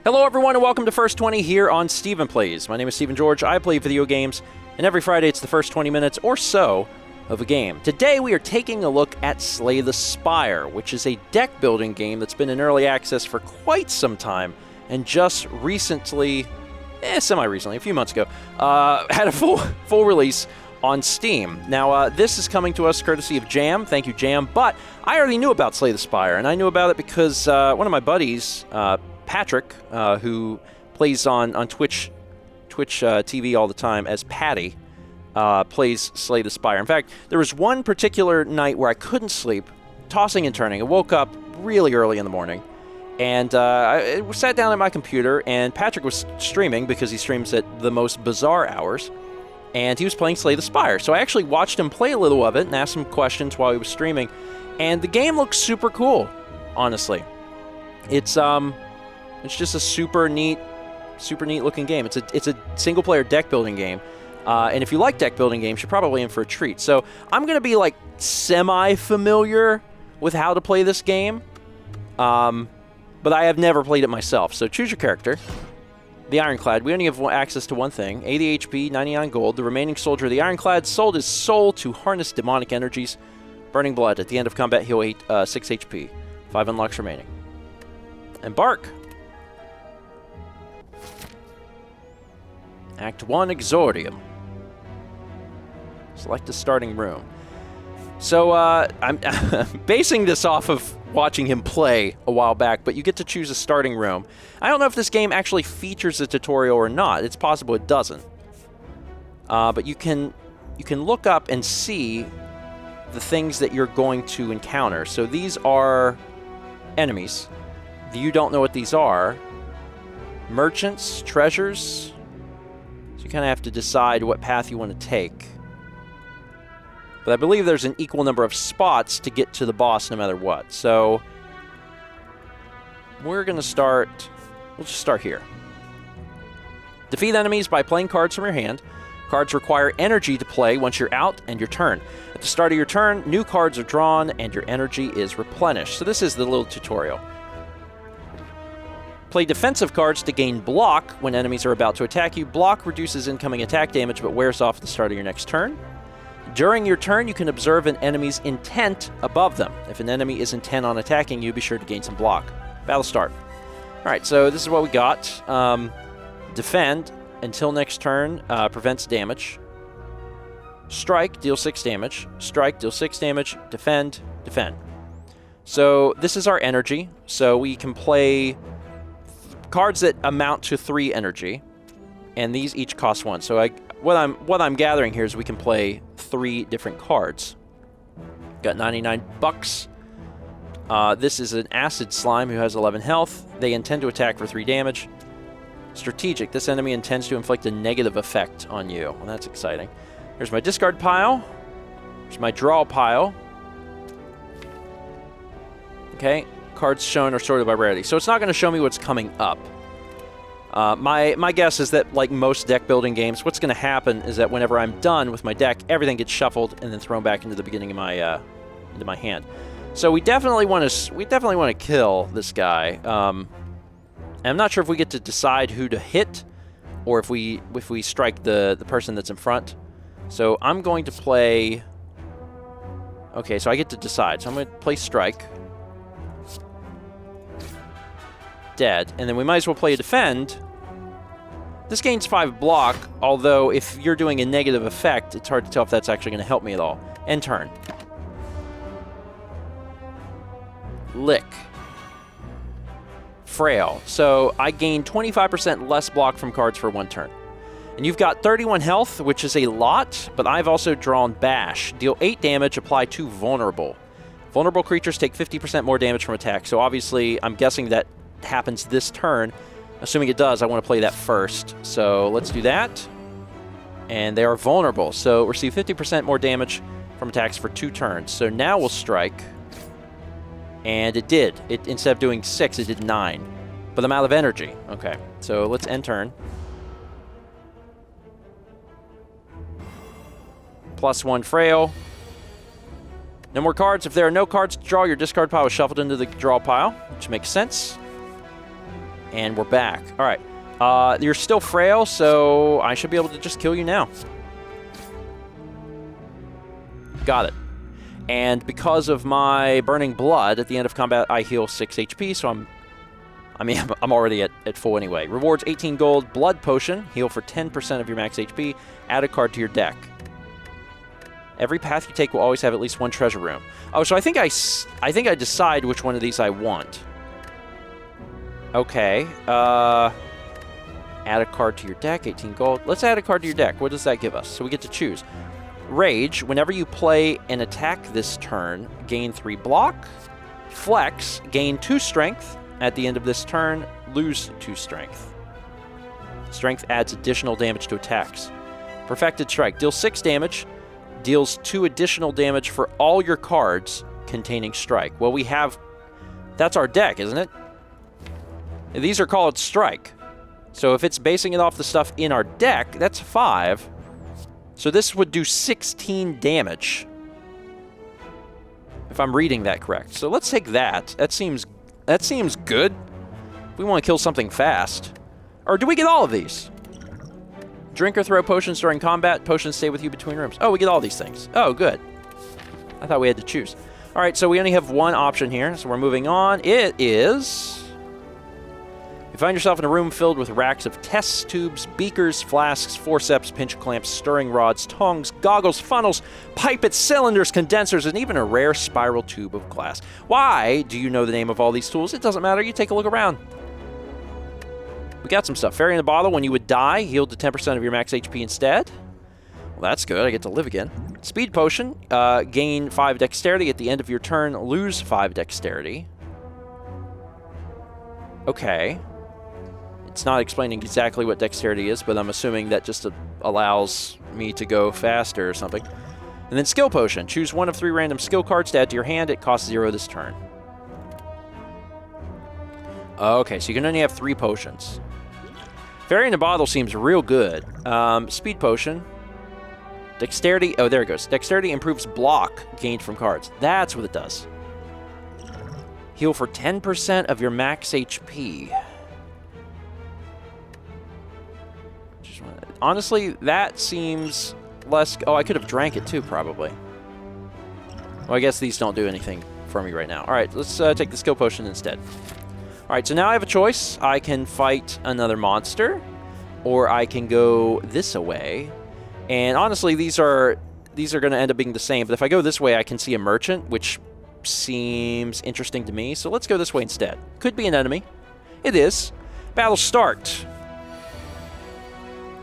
Hello everyone and welcome to First 20 here on Stephen Plays. My name is Stephen George, I play video games, and every Friday it's the first 20 minutes or so of a game. Today we are taking a look at Slay the Spire, which is a deck building game that's been in early access for quite some time, and just recently, semi-recently, a few months ago, had a full release on Steam. Now, this is coming to us courtesy of Jam. Thank you, Jam. But I already knew about Slay the Spire, and I knew about it because one of my buddies, Patrick, who plays on Twitch TV all the time as Patty, plays Slay the Spire. In fact, there was one particular night where I couldn't sleep, tossing and turning. I woke up really early in the morning, and I sat down at my computer, and Patrick was streaming because he streams at the most bizarre hours, and he was playing Slay the Spire. So I actually watched him play a little of it and asked him questions while he was streaming, and the game looks super cool, honestly. It's just a super neat looking game. It's a single player deck building game. And if you like deck building games, you're probably in for a treat. So I'm going to be like semi-familiar with how to play this game. But I have never played it myself. So choose your character. The Ironclad. We only have access to one thing. 80 HP, 99 gold. The remaining soldier of the Ironclad sold his soul to harness demonic energies. Burning blood. At the end of combat, he'll 6 HP. 5 unlocks remaining. Embark. Act 1, Exordium. Select a starting room. So, I'm basing this off of watching him play a while back, but you get to choose a starting room. I don't know if this game actually features a tutorial or not. It's possible it doesn't. But you can look up and see the things that you're going to encounter. So these are enemies. You don't know what these are. Merchants, treasures. So you kind of have to decide what path you want to take. But I believe there's an equal number of spots to get to the boss no matter what. So we're going to start... We'll just start here. Defeat enemies by playing cards from your hand. Cards require energy to play once you're out and your turn. At the start of your turn, new cards are drawn and your energy is replenished. So this is the little tutorial. Play defensive cards to gain block when enemies are about to attack you. Block reduces incoming attack damage but wears off at the start of your next turn. During your turn, you can observe an enemy's intent above them. If an enemy is intent on attacking you, be sure to gain some block. Battle start. Alright, so this is what we got. Defend until next turn, prevents damage. Strike, deal 6 damage. Strike, deal 6 damage. Defend, defend. So this is our energy. So we can play cards that amount to 3 energy, and these each cost 1. So what I'm gathering here is we can play 3 different cards. Got 99 bucks. This is an acid slime who has 11 health. They intend to attack for 3 damage. Strategic. This enemy intends to inflict a negative effect on you. Well, that's exciting. Here's my discard pile. Here's my draw pile. Okay. Cards shown are sorted by rarity. So it's not going to show me what's coming up. My guess is that, like most deck building games, what's going to happen is that whenever I'm done with my deck, everything gets shuffled and then thrown back into the beginning of my into my hand. So we definitely want to kill this guy. And I'm not sure if we get to decide who to hit or if we strike the person that's in front. So I'm going to play. Okay, so I get to decide. So I'm going to play strike. Dead, and then we might as well play a defend. This gains 5 block, although if you're doing a negative effect, it's hard to tell if that's actually going to help me at all. End turn. Lick. Frail. So I gain 25% less block from cards for 1 turn. And you've got 31 health, which is a lot, but I've also drawn Bash. Deal 8 damage, apply to Vulnerable. Vulnerable creatures take 50% more damage from attack, so obviously I'm guessing that happens this turn. Assuming it does, I want to play that first. So let's do that. And they are vulnerable, so receive 50% more damage from attacks for 2 turns. So now we'll strike. And it did. Instead of doing 6, it did 9. But I'm out of energy. Okay, so let's end turn. +1 frail. No more cards. If there are no cards to draw, your discard pile is shuffled into the draw pile, which makes sense. And we're back. All right. You're still frail, so I should be able to just kill you now. Got it. And because of my burning blood, at the end of combat, I heal 6 HP, so I'm already at full anyway. Rewards 18 gold, blood potion, heal for 10% of your max HP, add a card to your deck. Every path you take will always have at least one treasure room. Oh, so I think I decide which one of these I want. Okay. Add a card to your deck, 18 gold. Let's add a card to your deck. What does that give us? So we get to choose. Rage, whenever you play an attack this turn, gain 3 block. Flex, gain 2 strength. At the end of this turn, lose 2 strength. Strength adds additional damage to attacks. Perfected Strike, deals 6 damage. Deals 2 additional damage for all your cards containing Strike. Well, we have... That's our deck, isn't it? These are called Strike. So if it's basing it off the stuff in our deck, that's 5. So this would do 16 damage. If I'm reading that correct. So let's take that. That seems good. We want to kill something fast. Or do we get all of these? Drink or throw potions during combat. Potions stay with you between rooms. Oh, we get all these things. Oh, good. I thought we had to choose. All right, so we only have one option here, so we're moving on. It is... You find yourself in a room filled with racks of test tubes, beakers, flasks, forceps, pinch clamps, stirring rods, tongs, goggles, funnels, pipets, cylinders, condensers, and even a rare spiral tube of glass. Why do you know the name of all these tools? It doesn't matter. You take a look around. We got some stuff. Fairy in the bottle. When you would die, healed to 10% of your max HP instead. Well, that's good. I get to live again. Speed potion. Gain 5 dexterity. At the end of your turn, lose 5 dexterity. Okay. It's not explaining exactly what dexterity is, but I'm assuming that just allows me to go faster or something. And then skill potion. Choose one of 3 random skill cards to add to your hand. It costs 0 this turn. Okay, so you can only have 3 potions. Fairy in a bottle seems real good. Speed potion. Dexterity. Oh, there it goes. Dexterity improves block gained from cards. That's what it does. Heal for 10% of your max HP. Honestly, that seems less... Oh, I could have drank it too, probably. Well, I guess these don't do anything for me right now. All right, let's take the skill potion instead. All right, so now I have a choice. I can fight another monster, or I can go this way. And honestly, these are going to end up being the same. But if I go this way, I can see a merchant, which seems interesting to me. So let's go this way instead. Could be an enemy. It is. Battle start.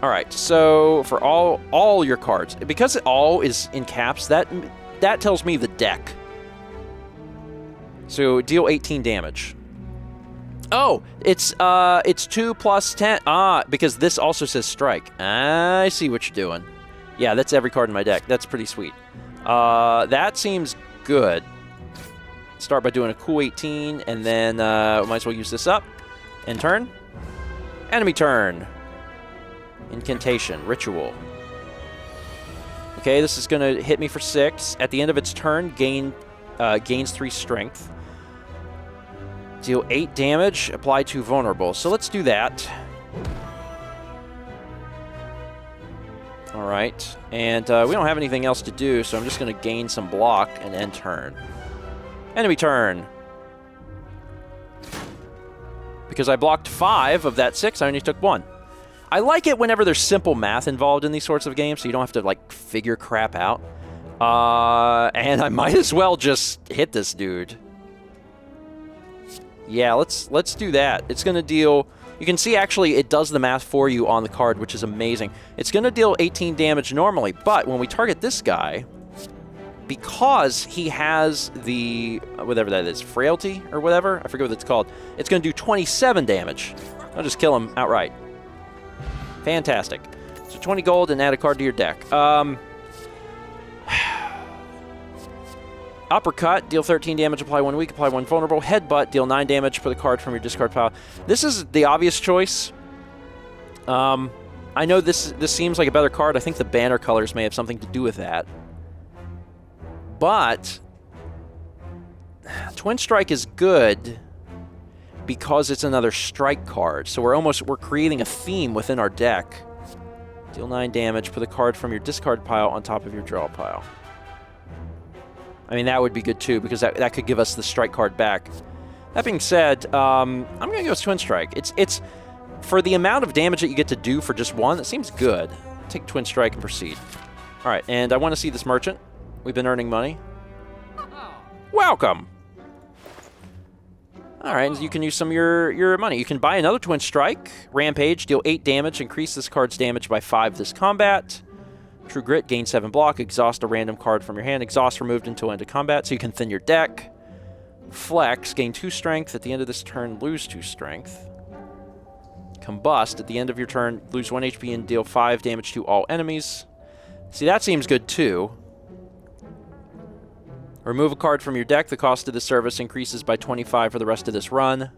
All right, so for all your cards, because it all is in caps, that tells me the deck. So deal 18 damage. Oh, it's 2 plus 10. Because this also says strike. I see what you're doing. Yeah, that's every card in my deck. That's pretty sweet. That seems good. Start by doing a cool 18, and then might as well use this up. End turn. Enemy turn. Incantation. Ritual. Okay, this is going to hit me for 6. At the end of its turn, gains 3 strength. Deal 8 damage. Apply to vulnerable. So let's do that. All right. And we don't have anything else to do, so I'm just going to gain some block and end turn. Enemy turn. Because I blocked 5 of that 6, I only took 1. I like it whenever there's simple math involved in these sorts of games, so you don't have to, like, figure crap out. And I might as well just hit this dude. Yeah, let's do that. It's going to deal... You can see, actually, it does the math for you on the card, which is amazing. It's going to deal 18 damage normally, but when we target this guy, because he has the... whatever that is, frailty or whatever? I forget what it's called. It's going to do 27 damage. I'll just kill him outright. Fantastic. So 20 gold and add a card to your deck. Uppercut, deal 13 damage, apply 1 weak, apply 1 vulnerable. Headbutt, deal 9 damage, put a card from your discard pile. This is the obvious choice. I know this seems like a better card. I think the banner colors may have something to do with that. But Twin Strike is good because it's another strike card. So we're creating a theme within our deck. Deal 9 damage, put a card from your discard pile on top of your draw pile. I mean, that would be good too, because that could give us the strike card back. That being said, I'm going to go with Twin Strike. It's for the amount of damage that you get to do for just one, it seems good. Take Twin Strike and proceed. All right, and I want to see this merchant. We've been earning money. Welcome! All right, you can use some of your money. You can buy another Twin Strike. Rampage, deal 8 damage, increase this card's damage by 5 this combat. True Grit, gain 7 block, exhaust a random card from your hand. Exhaust removed until end of combat, so you can thin your deck. Flex, gain 2 strength. At the end of this turn, lose 2 strength. Combust, at the end of your turn, lose 1 HP and deal 5 damage to all enemies. See, that seems good too. Remove a card from your deck. The cost of this service increases by 25 for the rest of this run.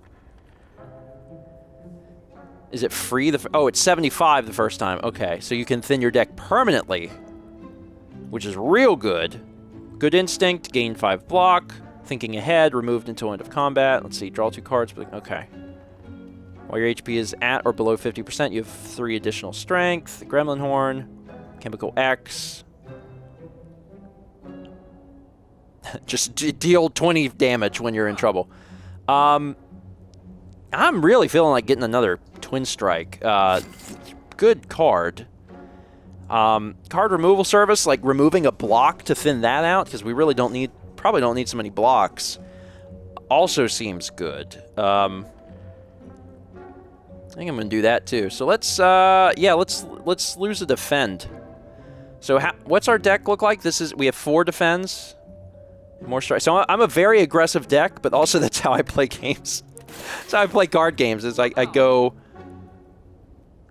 Is it free? Oh, it's 75 the first time. Okay, so you can thin your deck permanently, which is real good. Good Instinct, gain 5 block. Thinking Ahead, removed until end of combat. Let's see, draw 2 cards. Okay. While your HP is at or below 50%, you have 3 additional strength. Gremlin Horn, Chemical X. Just deal 20 damage when you're in trouble. I'm really feeling like getting another Twin Strike. Good card. Card removal service, like removing a block to thin that out, because we really probably don't need so many blocks. Also seems good. I think I'm gonna do that too. So let's lose a defend. So what's our deck look like? We have 4 defends. More strike. So I'm a very aggressive deck, but also that's how I play games. That's how I play card games. Is I go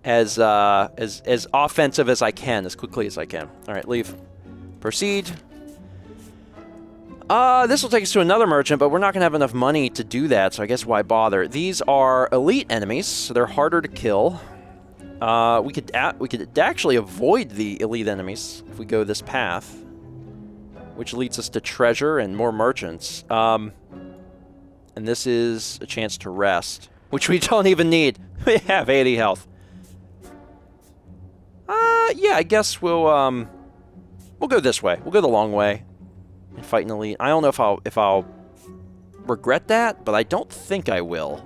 as offensive as I can, as quickly as I can. All right, leave. Proceed. This will take us to another merchant, but we're not going to have enough money to do that, so I guess why bother? These are elite enemies, so they're harder to kill. We could actually avoid the elite enemies if we go this path, which leads us to treasure and more merchants. And this is a chance to rest, which we don't even need. We have 80 health. Yeah, I guess we'll go this way. We'll go the long way and fight an elite. I don't know if I'll regret that, but I don't think I will.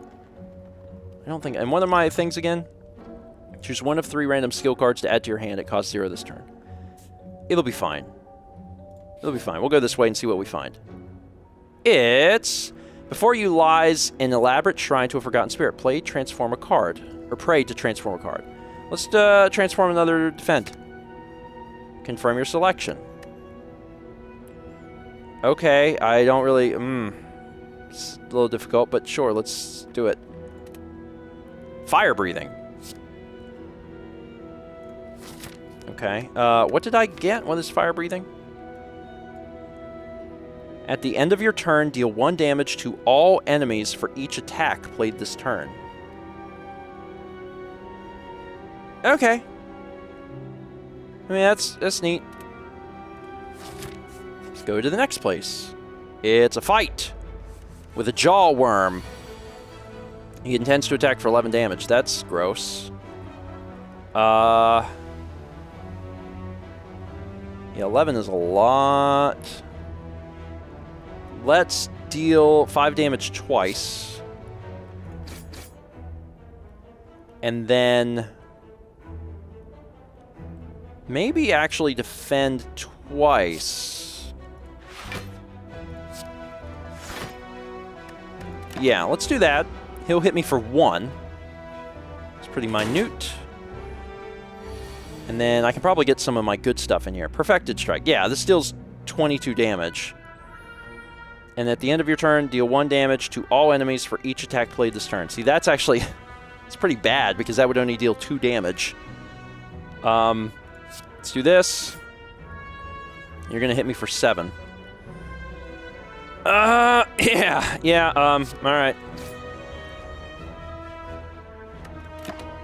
I don't think. And what are my things again? Choose 1 of 3 random skill cards to add to your hand. It costs 0 this turn. It'll be fine. It'll be fine. We'll go this way and see what we find. It's... Before you lies an elaborate shrine to a forgotten spirit. Play, transform a card. Or pray to transform a card. Let's transform another defend. Confirm your selection. Okay, I don't really... it's a little difficult, but sure, let's do it. Fire breathing. Okay, what did I get? What is fire breathing? At the end of your turn, deal 1 damage to all enemies for each attack played this turn. Okay. I mean, that's neat. Let's go to the next place. It's a fight with a jaw worm. He intends to attack for 11 damage. That's gross. Yeah, 11 is a lot. Let's deal 5 damage twice. And then maybe actually defend twice. Yeah, let's do that. He'll hit me for 1. It's pretty minute. And then I can probably get some of my good stuff in here. Perfected Strike. Yeah, this deals 22 damage. And at the end of your turn, deal 1 damage to all enemies for each attack played this turn. See, that's actually... it's pretty bad, because that would only deal 2 damage. Let's do this. You're going to hit me for 7. Yeah, alright.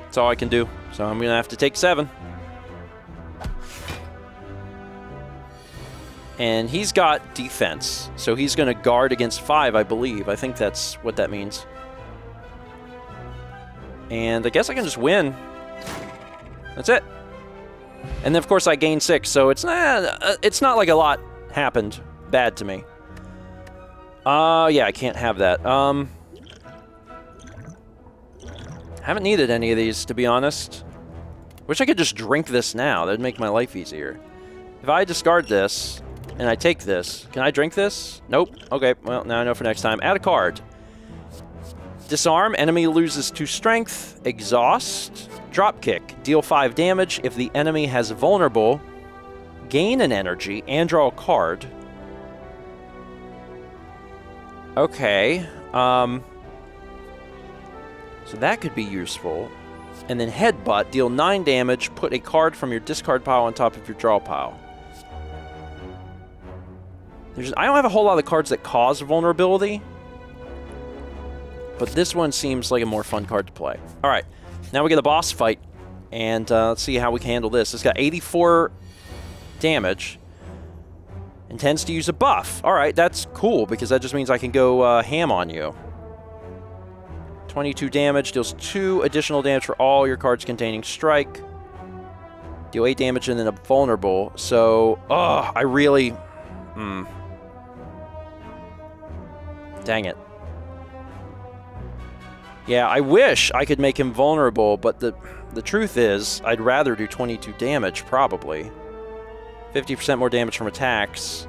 That's all I can do. So I'm going to have to take 7. And he's got defense, so he's going to guard against 5, I believe. I think that's what that means. And I guess I can just win. That's it. And then, of course, I gain 6, so it's not like a lot happened bad to me. Yeah, I can't have that. Haven't needed any of these, to be honest. Wish I could just drink this now. That'd make my life easier. If I discard this, and I take this, can I drink this? Nope. Okay, well, now I know for next time. Add a card. Disarm, enemy loses 2 strength. Exhaust. Dropkick, deal 5 damage. If the enemy has vulnerable, gain an energy and draw a card. Okay. So that could be useful. And then headbutt, deal 9 damage. Put a card from your discard pile on top of your draw pile. I don't have a whole lot of cards that cause vulnerability, but this one seems like a more fun card to play. All right, now we get a boss fight, and let's see how we can handle this. It's got 84 damage, intends to use a buff. All right, that's cool, because that just means I can go ham on you. 22 damage, deals 2 additional damage for all your cards containing strike. Deal 8 damage and then a vulnerable. So, I really... Dang it. Yeah, I wish I could make him vulnerable, but the truth is, I'd rather do 22 damage, probably. 50% more damage from attacks.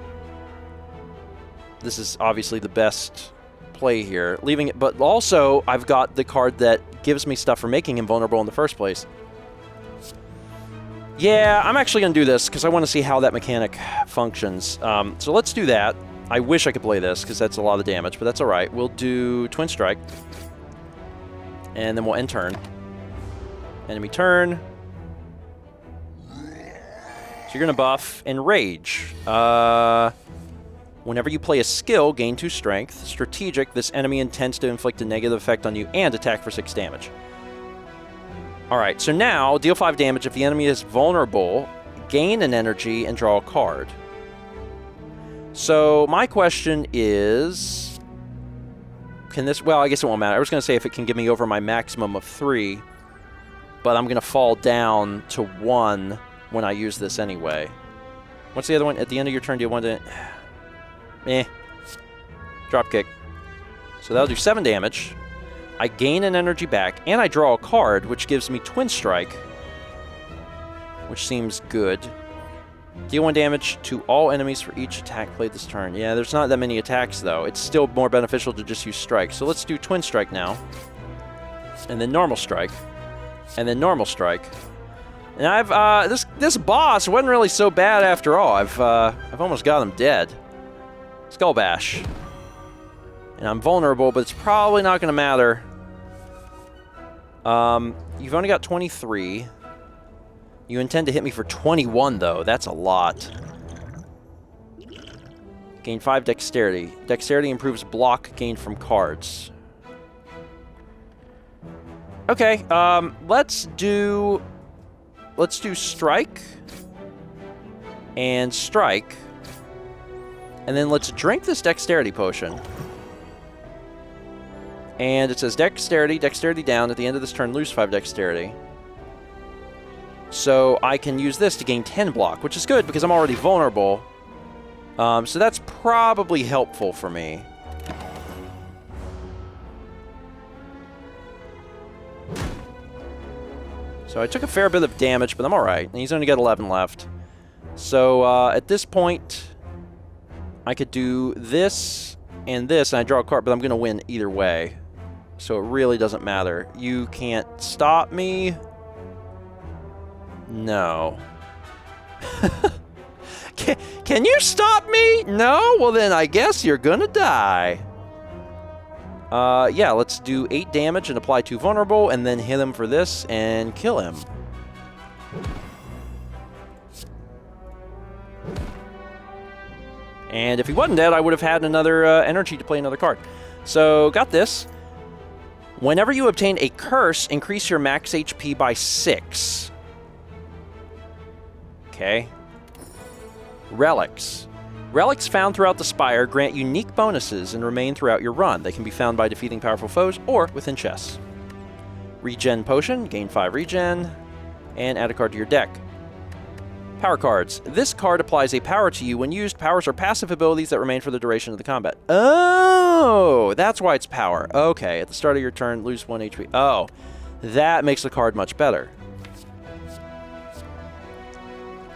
This is obviously the best play here. Leaving it, but also, I've got the card that gives me stuff for making him vulnerable in the first place. Yeah, I'm actually going to do this, because I want to see how that mechanic functions. So let's do that. I wish I could play this, because that's a lot of damage, but that's alright. We'll do Twin Strike. And then we'll end turn. Enemy turn. So you're going to buff and Rage. Whenever you play a skill, gain 2 strength. Strategic, this enemy intends to inflict a negative effect on you and attack for 6 damage. Alright, so now, deal 5 damage. If the enemy is vulnerable, gain an energy and draw a card. So, my question is... Can this... Well, I guess it won't matter. I was going to say if it can get me over my maximum of 3, but I'm going to fall down to 1 when I use this anyway. What's the other one? At the end of your turn, deal 1 to... Dropkick. So that'll do 7 damage. I gain an energy back, and I draw a card, which gives me Twin Strike, which seems good. Deal 1 damage to all enemies for each attack played this turn. Yeah, there's not that many attacks, though. It's still more beneficial to just use Strike. So let's do Twin Strike now. And then Normal Strike. And then Normal Strike. And I've, this boss wasn't really so bad after all. I've almost got him dead. Skull Bash. And I'm vulnerable, but it's probably not going to matter. You've only got 23. You intend to hit me for 21, though. That's a lot. Gain 5 Dexterity. Dexterity improves block gained from cards. Okay, let's do Strike. And Strike. And then let's drink this Dexterity Potion. And it says Dexterity, Dexterity down. At the end of this turn, lose 5 Dexterity. So I can use this to gain 10 block, which is good because I'm already vulnerable. So that's probably helpful for me. So I took a fair bit of damage, but I'm alright. And he's only got 11 left. So at this point, I could do this, and I draw a card, but I'm going to win either way. So it really doesn't matter. You can't stop me. No. Can you stop me? No? Well, then I guess you're going to die. Yeah, let's do 8 damage and apply 2 vulnerable, and then hit him for this and kill him. And if he wasn't dead, I would have had another energy to play another card. So, got this. Whenever you obtain a curse, increase your max HP by 6. Okay. Relics. Relics found throughout the Spire grant unique bonuses and remain throughout your run. They can be found by defeating powerful foes or within chests. Regen Potion, gain 5 regen, and add a card to your deck. Power cards. This card applies a power to you. When used, powers are passive abilities that remain for the duration of the combat. Oh, that's why it's power. Okay, at the start of your turn, lose 1 HP. Oh, that makes the card much better.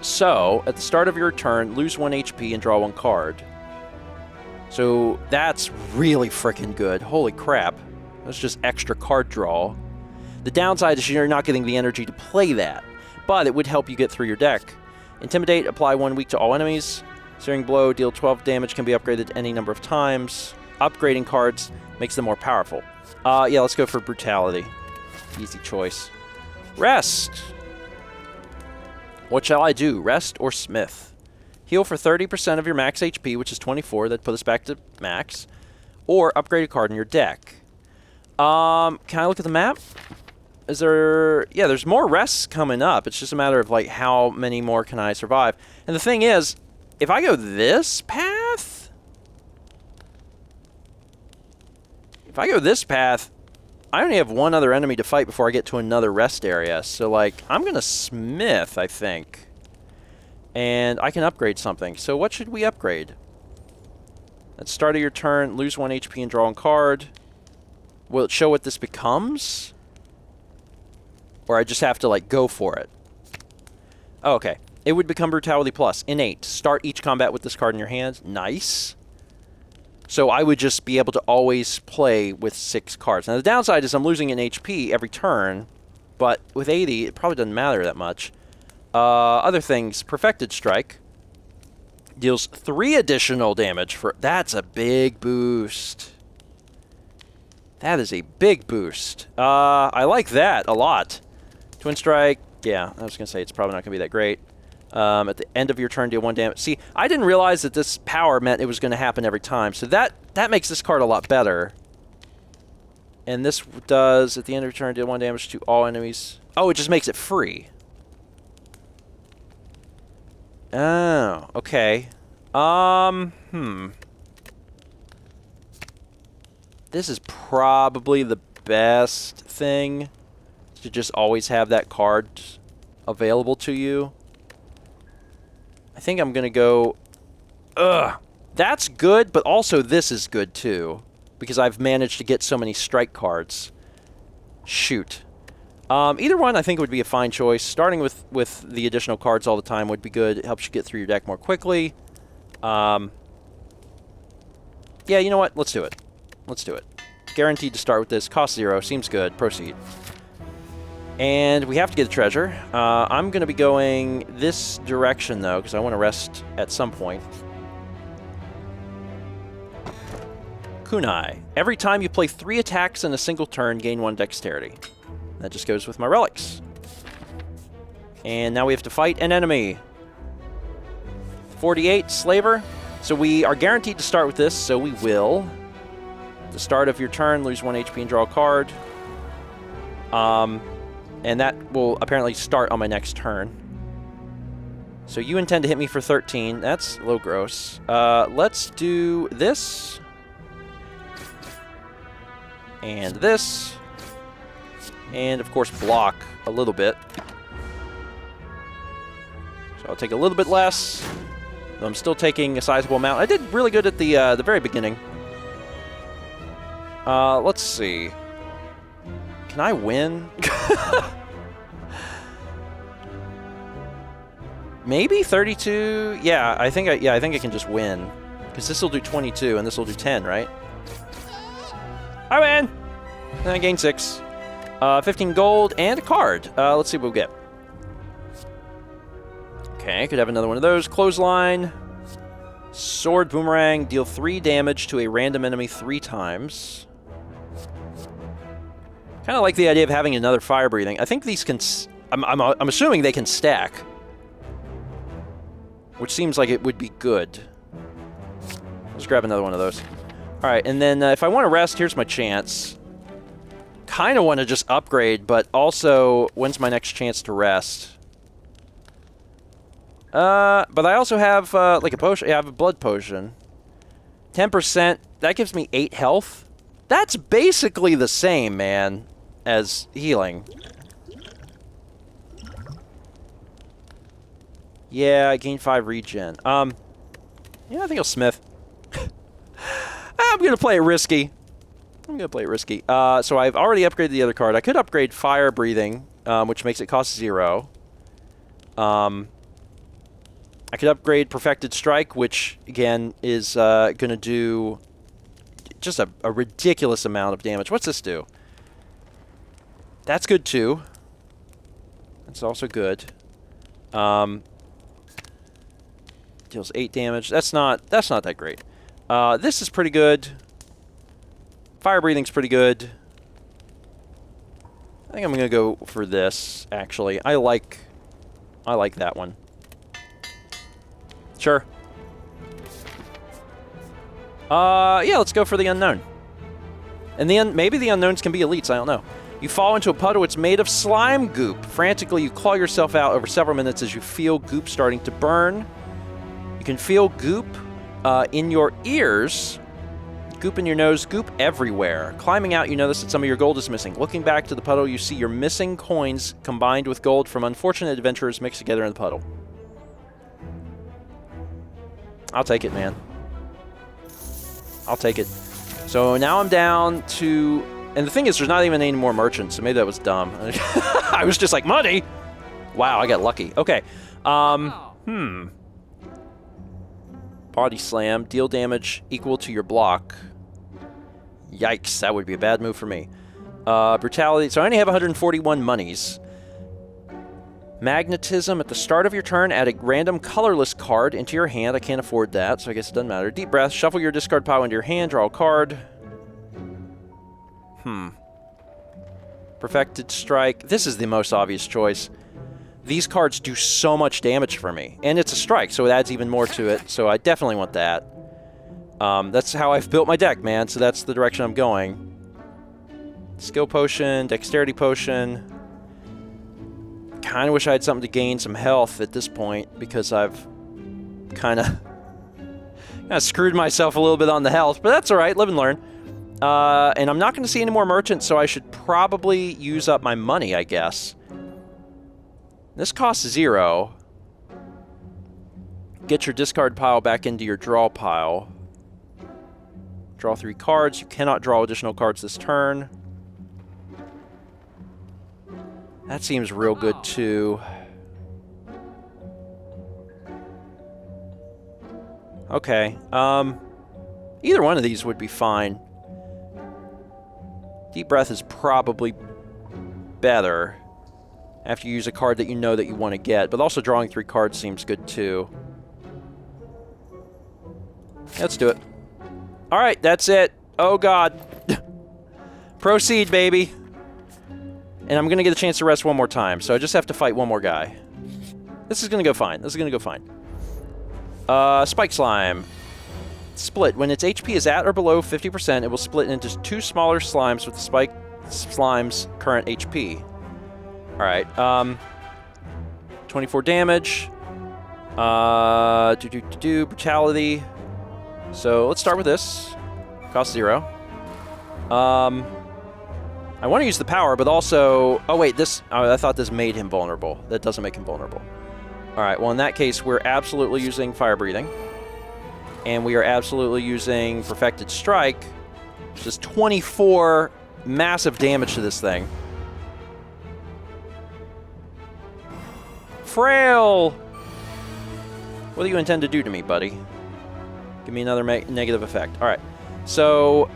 So, at the start of your turn, lose 1 HP and draw 1 card. So, that's really freaking good. Holy crap. That's just extra card draw. The downside is you're not getting the energy to play that, but it would help you get through your deck. Intimidate, apply 1 weak to all enemies. Searing Blow, deal 12 damage, can be upgraded any number of times. Upgrading cards makes them more powerful. Yeah, let's go for Brutality. Easy choice. Rest. What shall I do? Rest or Smith? Heal for 30% of your max HP, which is 24. That'd put us back to max. Or upgrade a card in your deck. Can I look at the map? Is there... Yeah, there's more rests coming up. It's just a matter of, like, how many more can I survive. And the thing is, if I go this path... If I go this path, I only have 1 other enemy to fight before I get to another rest area. So, like, I'm going to Smith, I think. And I can upgrade something. So what should we upgrade? At the start of your turn, lose 1 HP and draw a card. Will it show what this becomes? Or I just have to, like, go for it? Oh, okay. It would become Brutality Plus. Innate. Start each combat with this card in your hand. Nice. So I would just be able to always play with 6 cards. Now, the downside is I'm losing an HP every turn, but with 80, it probably doesn't matter that much. Other things. Perfected Strike. Deals 3 additional damage for... That's a big boost. That is a big boost. I like that a lot. Twin Strike, yeah, I was going to say it's probably not going to be that great. At the end of your turn, deal 1 damage. See, I didn't realize that this power meant it was going to happen every time, so that makes this card a lot better. And this does, at the end of your turn, deal 1 damage to all enemies. Oh, it just makes it free. Oh, okay. This is probably the best thing, to just always have that card available to you. I think I'm going to go... Ugh. That's good, but also this is good too, because I've managed to get so many strike cards. Shoot. Either one I think would be a fine choice. Starting with the additional cards all the time would be good. It helps you get through your deck more quickly. Yeah, you know what? Let's do it. Let's do it. Guaranteed to start with this. Cost 0. Seems good. Proceed. And we have to get a treasure. I'm going to be going this direction, though, because I want to rest at some point. Kunai. Every time you play 3 attacks in a single turn, gain 1 dexterity. That just goes with my relics. And now we have to fight an enemy. 48, Slaver. So we are guaranteed to start with this, so we will. At the start of your turn, lose 1 HP and draw a card. And that will apparently start on my next turn. So you intend to hit me for 13. That's a little gross. Let's do this. And this. And, of course, block a little bit. So I'll take a little bit less. Though I'm still taking a sizable amount. I did really good at the very beginning. Let's see. Can I win? Maybe 32. Yeah, I think I can just win, because this will do 22 and this will do 10, right? I win. And I gain 6, 15 gold and a card. Let's see what we'll get. Okay, could have another one of those. Clothesline, sword, boomerang. Deal 3 damage to a random enemy 3 times. Kind of like the idea of having another fire breathing. I think these can... I'm assuming they can stack. Which seems like it would be good. Let's grab another one of those. Alright, and then if I want to rest, here's my chance. Kind of want to just upgrade, but also, when's my next chance to rest? But I also have, like a potion. Yeah, I have a blood potion. 10%. That gives me 8 health. That's basically the same, man. as healing. Yeah, I gained 5 regen. Yeah, I think I'll smith. I'm going to play it risky. So I've already upgraded the other card. I could upgrade fire breathing, which makes it cost 0. I could upgrade perfected strike, which again is going to do just a ridiculous amount of damage. What's this do? That's good too. That's also good. Deals 8 damage. That's not that great. This is pretty good. Fire breathing's pretty good. I think I'm gonna go for this. Actually, I like that one. Sure. Yeah, let's go for the unknown. And maybe the unknowns can be elites. I don't know. You fall into a puddle. It's made of slime goop. Frantically, you claw yourself out over several minutes as you feel goop starting to burn. You can feel goop in your ears, goop in your nose, goop everywhere. Climbing out, you notice that some of your gold is missing. Looking back to the puddle, you see your missing coins combined with gold from unfortunate adventurers mixed together in the puddle. I'll take it, man. I'll take it. So now I'm down to... And the thing is, there's not even any more merchants, so maybe that was dumb. I was just like, money! Wow, I got lucky. Okay. Body slam. Deal damage equal to your block. Yikes, that would be a bad move for me. Brutality. So I only have 141 monies. Magnetism. At the start of your turn, add a random colorless card into your hand. I can't afford that, so I guess it doesn't matter. Deep breath. Shuffle your discard pile into your hand. Draw a card. Perfected strike. This is the most obvious choice. These cards do so much damage for me. And it's a strike, so it adds even more to it. So I definitely want that. That's how I've built my deck, man. So that's the direction I'm going. Skill potion, dexterity potion. Kind of wish I had something to gain some health at this point, because I've kind of screwed myself a little bit on the health. But that's all right. Live and learn. And I'm not going to see any more merchants, so I should probably use up my money, I guess. This costs 0. Get your discard pile back into your draw pile. Draw 3 cards. You cannot draw additional cards this turn. That seems real good, too. Okay. Either one of these would be fine. Deep breath is probably better after you use a card that you know that you want to get, but also drawing 3 cards seems good too. Let's do it. All right, that's it. Oh God. Proceed, baby. And I'm going to get a chance to rest one more time, so I just have to fight one more guy. This is going to go fine. Spike Slime. Split. When its HP is at or below 50%, it will split into 2 smaller slimes with the Spike Slime's current HP. Alright, 24 damage. Brutality. So let's start with this. Cost 0. I want to use the power, but also... Oh, wait, this... Oh, I thought this made him vulnerable. That doesn't make him vulnerable. Alright, well, in that case, we're absolutely using Fire Breathing. And we are absolutely using Perfected Strike, which does 24 massive damage to this thing. Frail! What do you intend to do to me, buddy? Give me another negative effect. Alright, so...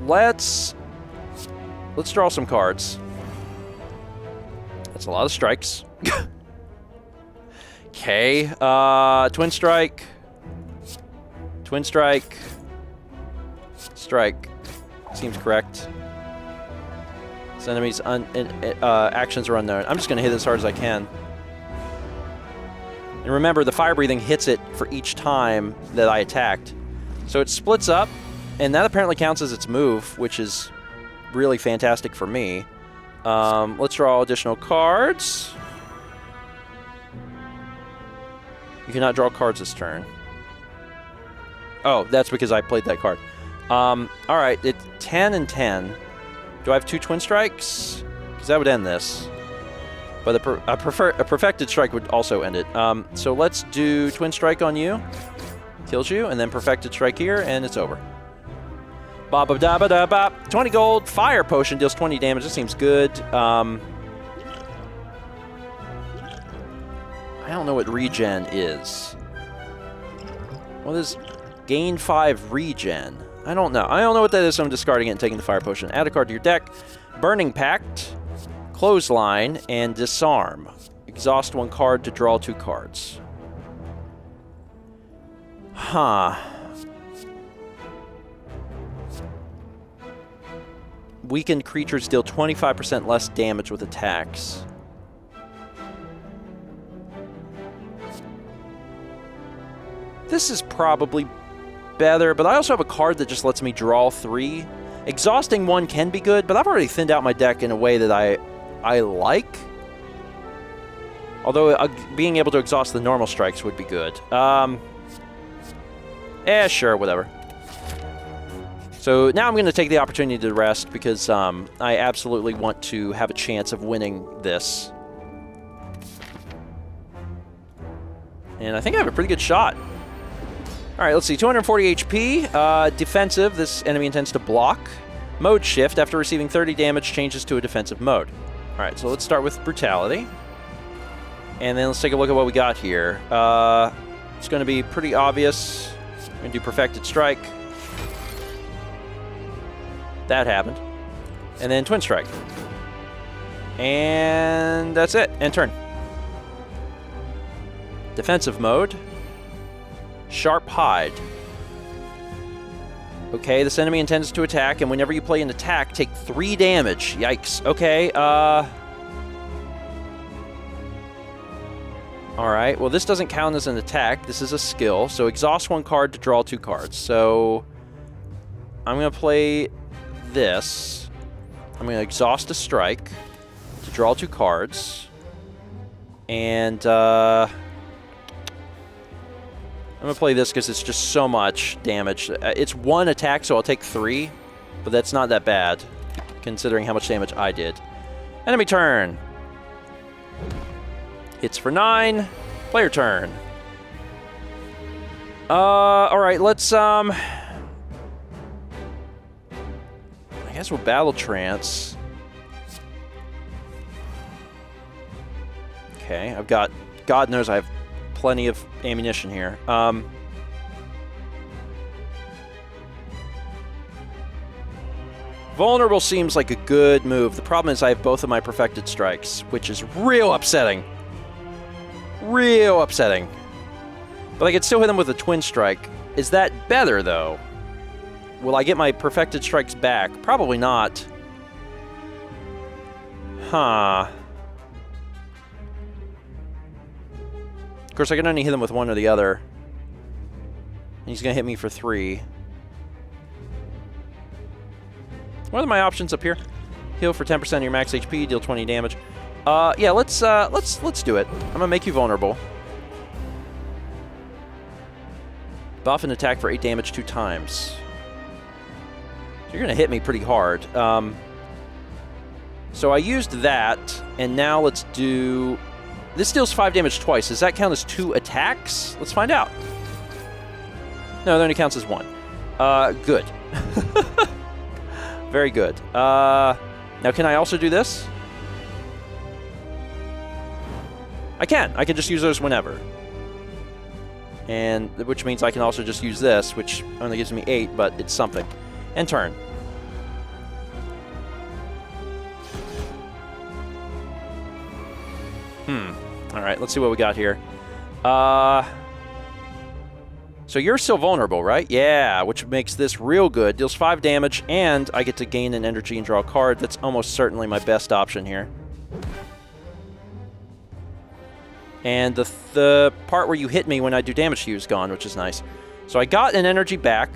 Let's draw some cards. That's a lot of strikes. Okay, Twin Strike. Twin Strike. Strike. Seems correct. His enemies' actions are unknown. I'm just going to hit as hard as I can. And remember, the Fire Breathing hits it for each time that I attacked. So it splits up, and that apparently counts as its move, which is really fantastic for me. Let's draw additional cards. You cannot draw cards this turn. Oh, that's because I played that card. Alright, it's 10 and 10. Do I have 2 Twin Strikes? Because that would end this. But a Perfected Strike would also end it. So let's do Twin Strike on you. Kills you, and then Perfected Strike here, and it's over. Ba ba da ba da ba. 20 gold. Fire Potion deals 20 damage. This seems good. I don't know what regen is. What is gain 5 regen? I don't know. I don't know what that is, so I'm discarding it and taking the Fire Potion. Add a card to your deck. Burning Pact, Clothesline, and Disarm. Exhaust 1 card to draw 2 cards. Huh. Weakened creatures deal 25% less damage with attacks. This is probably better, but I also have a card that just lets me draw 3. Exhausting 1 can be good, but I've already thinned out my deck in a way that I like. Although being able to exhaust the normal strikes would be good. Sure, whatever. So now I'm going to take the opportunity to rest because I absolutely want to have a chance of winning this. And I think I have a pretty good shot. Alright, let's see. 240 HP. Defensive. This enemy intends to block. Mode shift. After receiving 30 damage, changes to a defensive mode. Alright, so let's start with Brutality. And then let's take a look at what we got here. It's going to be pretty obvious. I'm going to do Perfected Strike. That happened. And then Twin Strike. And that's it. End turn. Defensive mode. Sharp Hide. Okay, this enemy intends to attack, and whenever you play an attack, take 3 damage. Yikes. Okay, Alright, well this doesn't count as an attack. This is a skill. So exhaust 1 card to draw 2 cards. So I'm going to play this. I'm going to exhaust a strike to draw 2 cards. And I'm going to play this because it's just so much damage. It's 1 attack, so I'll take 3. But that's not that bad, considering how much damage I did. Enemy turn. Hits for 9. Player turn. Alright, let's, I guess we'll Battle Trance. Okay, I've got... God knows I have plenty of ammunition here. Vulnerable seems like a good move. The problem is I have both of my Perfected Strikes, which is real upsetting. Real upsetting. But I could still hit them with a Twin Strike. Is that better, though? Will I get my Perfected Strikes back? Probably not. Huh. Of course, I can only hit them with one or the other. He's going to hit me for 3. What are my options up here? Heal for 10% of your max HP, deal 20 damage. Yeah, let's do it. I'm gonna make you vulnerable. Buff and attack for 8 damage 2 times. So you're gonna hit me pretty hard. So I used that, and now let's do... This deals 5 damage twice. Does that count as 2 attacks? Let's find out. No, that only counts as 1. Good. Very good. Now, can I also do this? I can. I can just use those whenever. And which means I can also just use this, which only gives me 8, but it's something. End turn. Alright, let's see what we got here. So you're still vulnerable, right? Yeah, which makes this real good. Deals 5 damage, and I get to gain an energy and draw a card. That's almost certainly my best option here. And the part where you hit me when I do damage to you is gone, which is nice. So I got an energy back.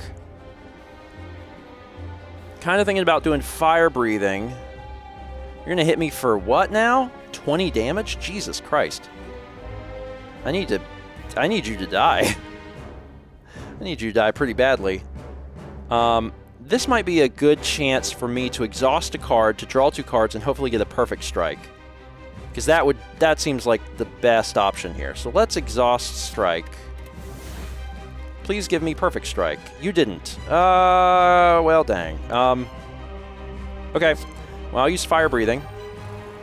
Kind of thinking about doing fire breathing. You're going to hit me for what now? 20 damage? Jesus Christ. I need you to die. I need you to die pretty badly. this might be a good chance for me to exhaust a card, to draw 2 cards, and hopefully get a perfect strike. Because that seems like the best option here. So let's exhaust strike. Please give me perfect strike. You didn't. Well, dang. Okay. Well, I'll use fire breathing.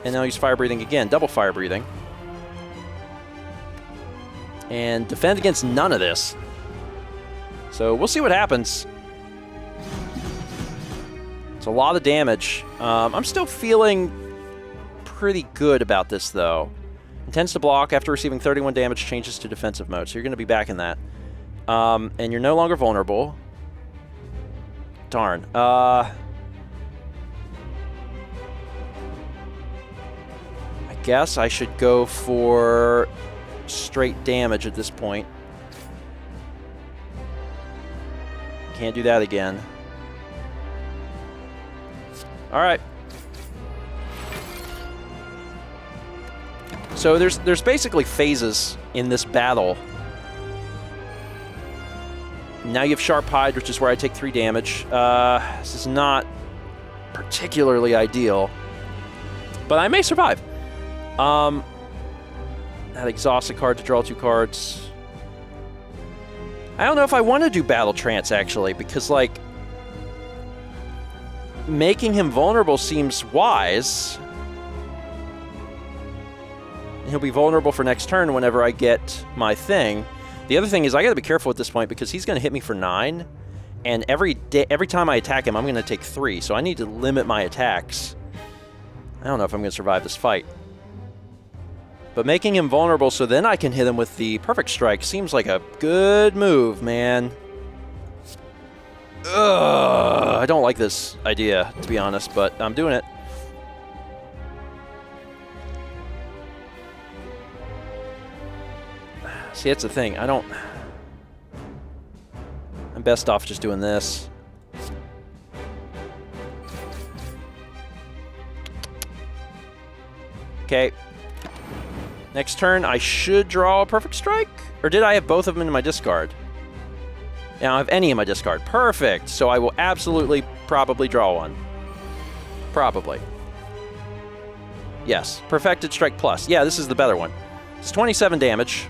And then I'll use fire breathing again. Double fire breathing. And defend against none of this. So we'll see what happens. It's a lot of damage. I'm still feeling pretty good about this, though. Intends to block after receiving 31 damage, changes to defensive mode. So you're going to be back in that. And you're no longer vulnerable. Darn. I guess I should go for straight damage at this point. Can't do that again. All right. So there's basically phases in this battle. Now you have Sharp Hide, which is where I take 3 damage. This is not particularly ideal, but I may survive. That exhausts a card to draw 2 cards. I don't know if I want to do Battle Trance, actually, because, like, making him vulnerable seems wise. And he'll be vulnerable for next turn whenever I get my thing. The other thing is I got to be careful at this point because he's going to hit me for 9. And every time I attack him, I'm going to take 3. So I need to limit my attacks. I don't know if I'm going to survive this fight. But making him vulnerable so then I can hit him with the perfect strike seems like a good move, man. Ugh, I don't like this idea, to be honest, but I'm doing it. See, that's the thing. I'm best off just doing this. Okay. Next turn, I should draw a perfect strike? Or did I have both of them in my discard? Yeah, I don't have any in my discard. Perfect! So I will absolutely probably draw one. Probably. Yes. Perfected Strike Plus. Yeah, this is the better one. It's 27 damage.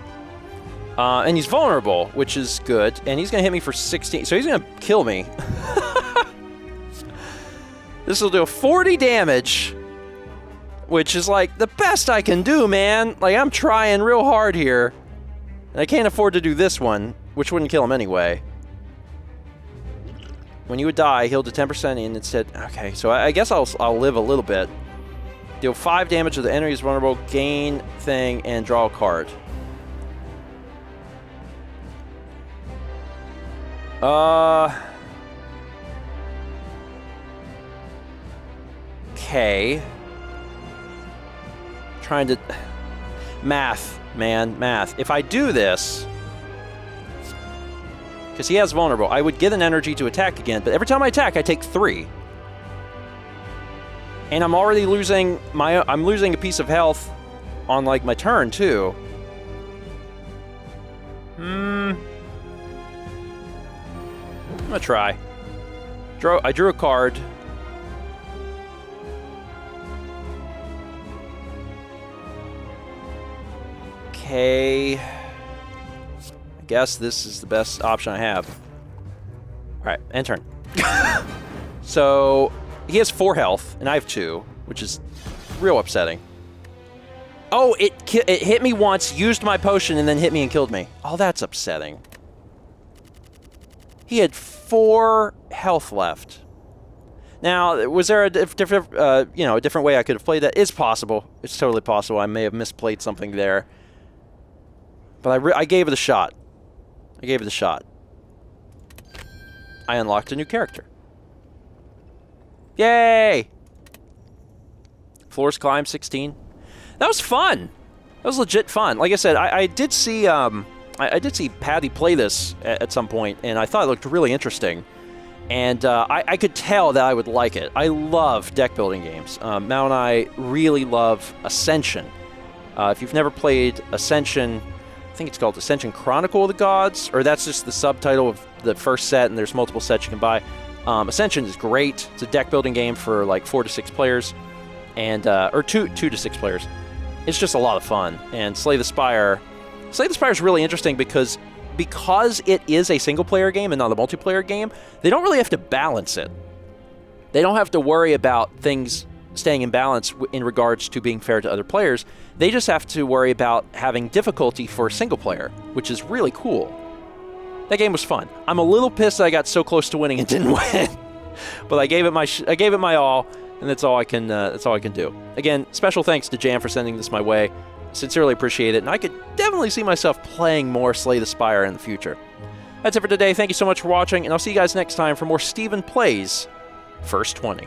And he's vulnerable, which is good. And he's going to hit me for 16. So he's going to kill me. This will do 40 damage. Which is like the best I can do, man. Like, I'm trying real hard here. And I can't afford to do this one, which wouldn't kill him anyway. When you would die, heal to 10% in instead. Okay, so I guess I'll live a little bit. Deal 5 damage to the enemy is vulnerable, gain thing, and draw a card. Okay. Trying to... Math, man, math. If I do this... Because he has vulnerable, I would get an energy to attack again, but every time I attack, I take 3. And I'm already losing my... I'm losing a piece of health on, like, my turn, too. I'm gonna try. I drew a card. Okay. I guess this is the best option I have. Alright, end turn. So, he has 4 health, and I have 2, which is real upsetting. Oh, it hit me once, used my potion, and then hit me and killed me. Oh, that's upsetting. He had 4 health left. Now, was there a different way I could have played that? It's possible. It's totally possible. I may have misplayed something there. But I gave it a shot. I gave it a shot. I unlocked a new character. Yay! Floors climb 16. That was fun. That was legit fun. Like I said, I did see I did see Patty play this at some point, and I thought it looked really interesting. And I could tell that I would like it. I love deck building games. Mal and I really love Ascension. If you've never played Ascension, I think it's called Ascension Chronicle of the Gods, or that's just the subtitle of the first set, and there's multiple sets you can buy. Ascension is great. It's a deck building game for like 4 to 6 players, and or 2 to 6 players. It's just a lot of fun. And Slay the Spire is really interesting because it is a single player game and not a multiplayer game. They don't really have to balance it. They don't have to worry about things staying in balance in regards to being fair to other players. They just have to worry about having difficulty for a single player, which is really cool. That game was fun. I'm a little pissed that I got so close to winning and didn't win, but I gave it my all, and that's all I can do. Again, special thanks to Jam for sending this my way. Sincerely appreciate it, and I could definitely see myself playing more Slay the Spire in the future. That's it for today. Thank you so much for watching, and I'll see you guys next time for more Steven Plays First 20.